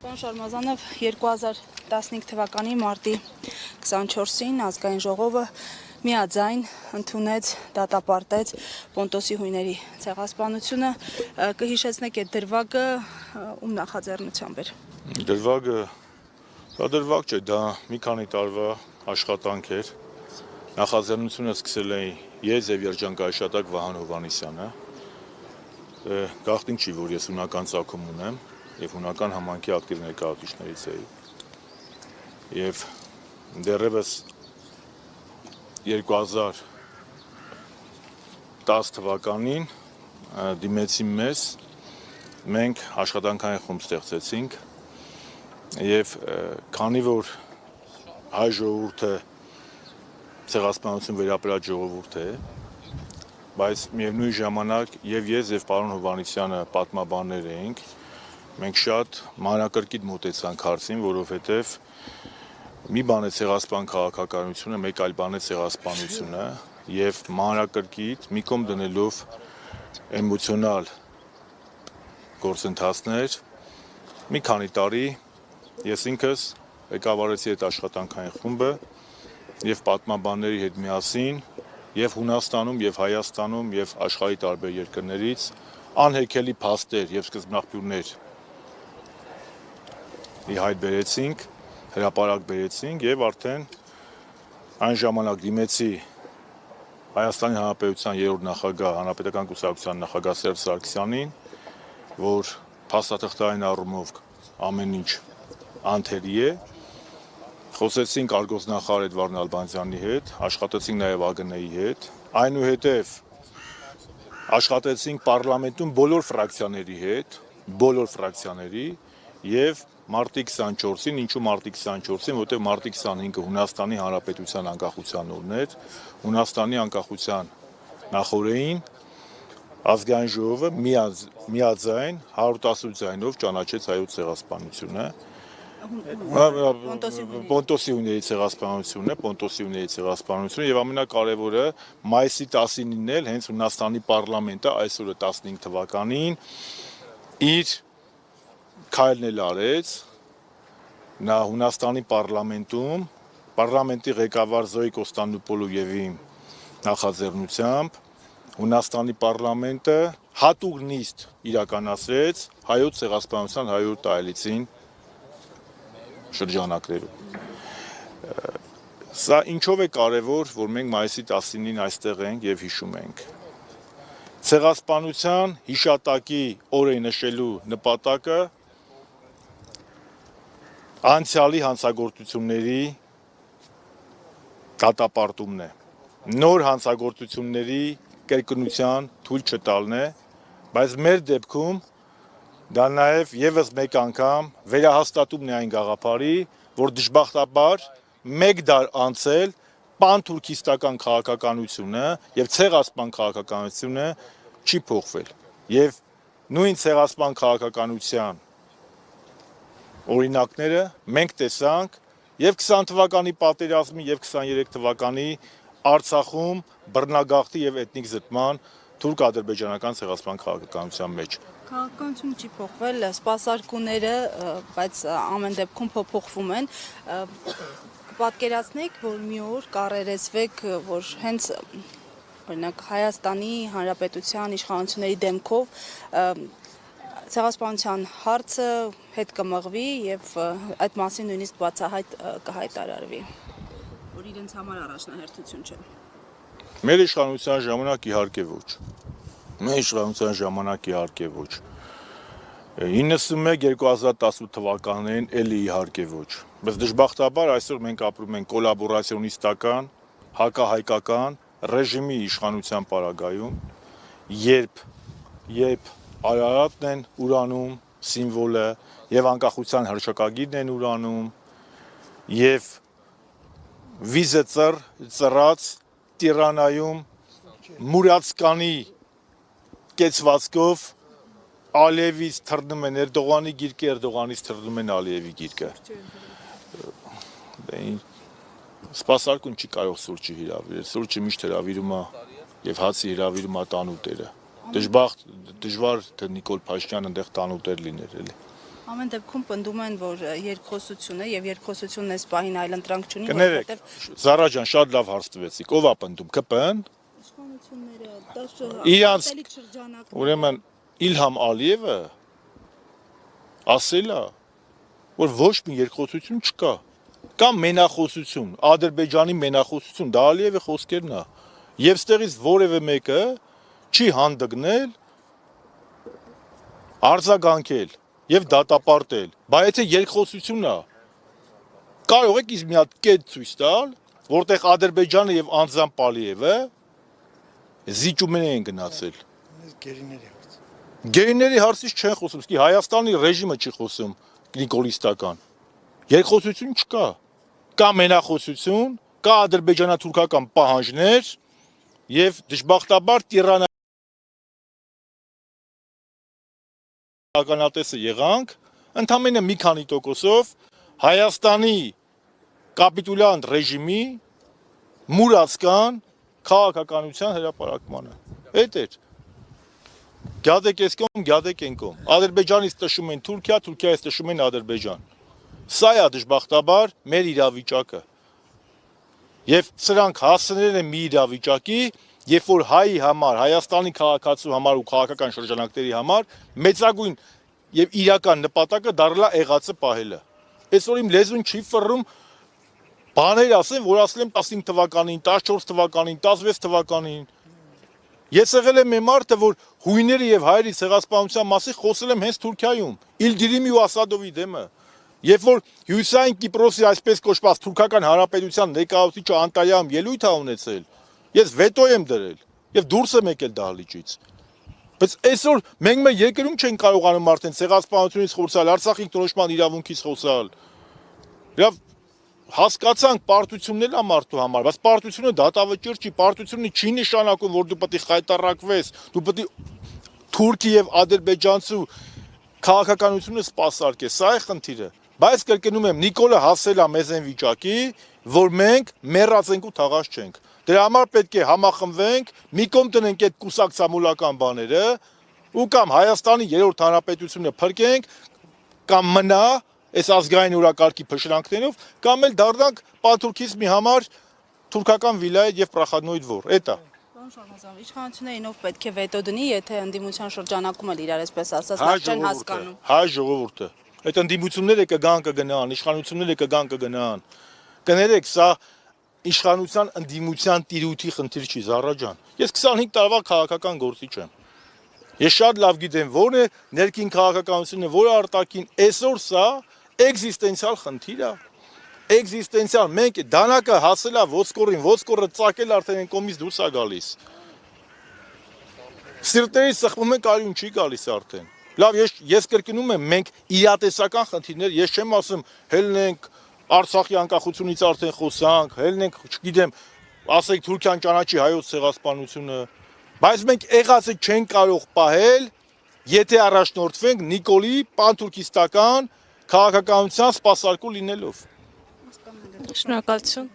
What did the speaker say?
Պարոն Շարմազանով 2015 թվականի մարտի 24-ին ազգային ժողովը միաձայն ընդունեց, դատապարտեց Պոնտոսի հույների ցեղասպանությունը, կհիշեցնեք այդ դրվագը ում նախաձեռնությամբ էր։ Դրվագ չէ, դա մի քանի տարվա աշխատանք էր։ Նախաձեռնությունը սկսել էի ես եւ երջանկայաշատակ Վահան Հովհաննիսյանը։ Գաղտնիք չի, որ ես հունական ծագում ունեմ եւ հունական համայնքի ակտիվ ներկայացուցիչներից էի։ Եվ դեռևս 2010 թվականին դիմեցի մեզ, մենք աշխատանքային խումբ ստեղծեցինք եւ քանի որ հայ ժողովուրդը ցեղասպանություն վերապրած ժողովուրդ է, բայց միևնույն ժամանակ եւ ես եւ պարոն Հովհաննիսյանը պատմաբաններ էինք, մենք շատ մանրակրկիտ մոտեցանք հարցին, որովհետեւ մի բան է ցեղասպան քաղաքականությունը, մեկ այլ բան է ցեղասպանությունը եւ մանրակրկիտ մի կողմ դնելով էմոցիոնալ գործընթացներ մի քանի տարի ես ինքս ղեկավարեցի այդ աշխատանքային խումբը եւ պատմաբանների հետ միասին եւ Հունաստանում եւ Հայաստանում եւ աշխարհի տարբեր երկրներից անհեքելի փաստեր եւ սկզբնաղբյուրներ իհայտ բերեցինք, հրապարակ բերեցինք եւ արդեն այն ժամանակ դիմեցի Հայաստանի Հանրապետության երրորդ նախագահ, Հանրապետական կուսակցության նախագահ Սերժ Սարգսյանին, որ փաստաթղթային առումով ամեն ինչ անթերի է, խոսեցինք արտգործնախարար Էդվարդ Նալբանդյանի հետ, աշխատեցինք նաեւ ԱԳՆ-ի հետ, այնուհետեւ աշխատեցինք պարլամենտում բոլոր ֆրակցիաների հետ, եւ մարտի 24-ին, ինչու մարտի 24-ին, որտեղ մարտի 25-ը Հունաստանի Հանրապետության անկախության օրն էր, Հունաստանի անկախության նախօրեին ազգային ժողովը միաձայն 118 ձայնով ճանաչեց հայոց ցեղասպանությունը, Պոնտոսի հույների ցեղասպանությունը եւ ամենակարևորը մայիսի 19-ին էլ հենց Հունաստանի պարլամենտը այսօրը 15 թվականին իր քայլն էլ արեց, նա Հունաստանի պարլամենտում պարլամենտի ղեկավար Զոյի Կոստանդնուպոլոյևի նախաձեռնությամբ Հունաստանի պարլամենտը հատուկ նիստ իրականացրեց հայոց ցեղասպանության 100 տարելիցին շրջանակներում։ Սա ինչով է կարևոր, որ մենք մայիսի 19-ին այստեղ ենք եւ հիշում ենք։ Ցեղասպանության հիշատակի օրը նշելու նպատակը անցյալի հանցագործությունների դատապարտումն է, նոր հանցագործությունների կրկնության թույլ չտալն է, բայց մեր դեպքում դա նաեւ եւս մեկ անգամ վերահաստատումն է այն գաղափարի, որ դժբախտաբար մեկ դար անցել պանթուրքիստական քաղաքականությունը եւ ցեղասպան քաղաքականությունը չի փոխվել եւ նույն ցեղասպան քաղաքականության օրինակները մենք տեսանք եւ 20 թվականի պատերազմի եւ 23 թվականի Արցախում բռնագաղթի եւ էթնիկ զտման թուրք-ադրբեջանական ցեղասպան քաղաքականության մեջ։ Քաղաքականությունը չի փոխվել, սպասարկումները, բայց ամեն դեպքում փոփոխվում են։ Պատկերացնեք, որ մի օր կառերեսվեք, որ հենց օրինակ Հայաստանի Հանրապետության իշխանությունների դեմքով ցեղասպանության հարցը հետ կմղվի եւ այդ մասին նույնիսկ բացահայտ կհայտարարվի, որ իրենց համար առաջնահերթություն չէ։ Մեր իշխանության ժամանակ իհարկե ոչ։ 91-2018 թվականներին էլի իհարկե ոչ։ Բայց դժբախտաբար այսօր մենք ապրում ենք կոլաբորացիոնիստական, հակահայկական ռեժիմի իշխանության պարագայում, երբ Արարատն են ուրանում սիմվոլը եւ անկախության հռչակագիրն են ուրանում եւ վիզը ծռած Տիրանայում մուրացկանի կեցվածքով Ալիևից թռնում են Էրդողանի գիրկը, Էրդողանից թռնում են Ալիևի գիրկը։ Սպասարկում չի կարող սուրճի հրավիրել, սուրճը միշտ հրավիրում է եւ հացի հրավիրում է տանուտերը։ Դժվար թե Նիկոլ Փաշինյանը այնտեղ տանուտեր լիներ էլի։ Ամեն դեպքում պնդում են, որ երկխոսությունը եւ երկխոսությունն այս պահին այլ ընտրանք չունի, Կներեք, Զարա ջան, շատ լավ հարց տվեցիք։ Ո՞վ է պնդում, ԿՊ-ն։ իշխանությունները Իրանց շրջանակ ուրեմն Իլհամ Ալիևը ասել է, որ ոչ մի երկխոսություն չկա։ Կամ մենախոսություն, Ադրբեջանի մենախոսություն, դա Ալիևի խոսքերն է։ Եվ ստեղից որևէ մեկը չի հանդգնել արձագանքել եւ դատապարտել։ Բայց եթե երկխոսությունն է, կարող եք ինձ մի հատ կետ ցույց տալ, որտեղ Ադրբեջանը եւ անձամբ Ալիևը զիջումներ են գնացել։ Գերիների հարցից չեն խոսում, իսկ Հայաստանի ռեժիմը չի խոսում նիկոլիստական։ Երկխոսություն չկա։ Կա մենախոսություն, կա ադրբեջանա-թուրքական պահանջներ եւ դժբախտաբար տիրանականատեսը եղանք ընդամենը մի քանի տոկոսով Հայաստանի կապիտուլյանտ ռեժիմի մուրացկան քաղաքականության հրապարակմանը։ Այդ էր։ Գյադեք ես կողմ, գյադեք են կողմ։ Ադրբեջանից տշում են Թուրքիա, Թուրքիայից տշում են Ադրբեջան։ Սա է դժբախտաբար մեր իրավիճակը։ Եվ սրանք հասցնել են մի իրավիճակի, երբ որ հայի համար, Հայաստանի քաղաքացու համար ու քաղաքական շրջանակների համար մեծագույն եւ իրական նպատակը դառնա եղածը պահելը։ Այսօր իմ լեզուն չի ֆռռում բաներ ասեմ, որ ասել եմ 15 թվականին, 14 թվականին, 16 թվականին։ Ես եղել եմ մի մարդը, որ հույները եւ հայերի ցեղասպանության մասին խոսել եմ հենց Թուրքիայում, Իլդիրիմի ու Ասադովի դեմը։ Երբ որ Հյուսային Կիպրոսի այսպես կոչված թուրքական հանրապետության ներկայացուցիչը Անտալիայում ելույթ է ունեցել, ես վետո եմ դրել եւ դուրս եմ եկել դահլիճից։ Բայց այսօր մենք մեր երկրում չենք կարողանում արդեն ցեղասպանությունից խոսալ, Արցախի ինքնորոշման իրավունքից խոսալ։ Եվ հասկացանք պարտությունն է մարդու համար, բայց պարտությունը դատավճիռ չի, պարտությունը չի նշանակում, որ դու պետք է խայտարակվես, դու պետք է Թուրքի եւ ադրբեջանցու քաղաքականությունը սպասարկես, սա է խնդիրը։ Բայց կրկնում եմ, Նիկոլը հասել է մեզ այն վիճակի, որ մենք մեռած ենք ու թաղած չենք։ Դրա համար պետք է համախմբվենք, մի կողմ տնենք այդ կուսակցամոլական բաները, ու կամ Հայաստանի երրորդ հանրապետությունը փրկենք, կամ մնա այս ազգային օրակարգի փշրանքներով, կամ էլ դառնանք պանթուրքիզմի համար թուրքական վիլայետ եւ պրախադնոյդ վոր։ Էտա։ Պարոն Շարմազանov, իշխանություններին ով պետք է վետո դնի, եթե ընդդիմության շրջանակում էլ իրար այսպես ասած լավ չեն հասկանում։ Հայ ժողովուրդը։ Այդ ընդդիմությունները կգան կգնան, իշխանությունները կգան կգնան։ Կներեք, սա իշխանության ընդդիմության տիրույթի խնդիր չի, Զարա ջան։ Ես 25 տարվա քաղաքական գործիչ եմ։ Ես շատ լավ գիտեմ որն է ներքին քաղաքականությունը, որը արտաքին, այսօր սա էգզիստենցիալ խնդիր է։ Էգզիստենցիալ, մենք դանակը հասել է ոսկորին, ոսկորը ծակել արդեն այն կողմից դուրս է գալիս։ Սիրտերից սխվում ենք, արյուն չի գալիս արդեն։ Լավ, ես կրկնում եմ, մենք իրատեսական խնդիրներ, ես չեմ ասում, հելնենք Արցախի անկախությունից արդեն խոսանք, հելնենք, չգիտեմ, ասեք Թուրքիան ճանաչի հայոց ցեղասպանությունը, բայց մենք եղածը չենք կարող պահել, եթե առաջնորդվենք Նիկոլի պանթուրքիստական քաղաքականության սպասարկու լինելով։ Շնորհակալություն։